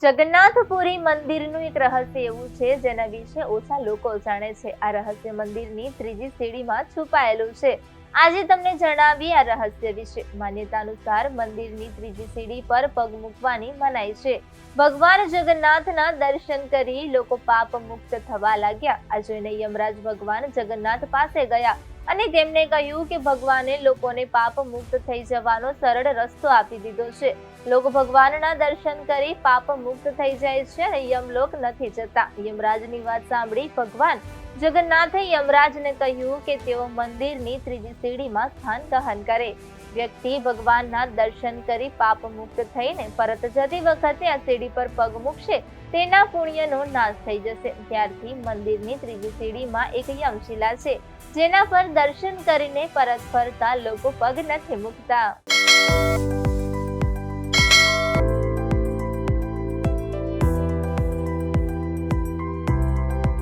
જગન્નાથપુરી મંદિરનું એક રહસ્ય એવું છે જેના વિશે ઓછા લોકો જાણે છે. આ રહસ્ય મંદિરની ત્રીજી સીડીમાં છુપાયેલું છે. આજે તમને જણાવી આ રહસ્ય વિશે. માન્યતા અનુસાર મંદિરની ત્રીજી સીડી પર પગ મૂકવાની મનાઈ છે. ભગવાન જગન્નાથના દર્શન કરી લોકો પાપ મુક્ત થવા લાગ્યા. આ જોઈને યમરાજ ભગવાન જગન્નાથ પાસે ગયા અને તેમને કહ્યું કે ભગવાને લોકોને પાપ મુક્ત થઈ જવાનો સરળ રસ્તો આપી દીધો છે. લોકો ભગવાનના દર્શન કરી પાપ મુક્ત થઈ જાય છે અને યમલોક નથી જતા. યમરાજની વાત સાંભળી ભગવાન જગન્નાથે યમરાજને કહ્યું કે તેઓ મંદિરની ત્રીજી સીડીમાં સ્થાન ગ્રહણ કરે. વ્યક્તિ ભગવાનના દર્શન કરી પાપ મુક્ત થઈને પરત જતી વખતે આ સીડી પર પગ મૂકશે તેના પુણ્યનો નાશ થઈ જશે. ત્યારથી મંદિરની ત્રીજી સીડીમાં એક યમશિલા છે જેના પર દર્શન કરીને પરત ફરતા લોકો પગ નથી મૂકતા.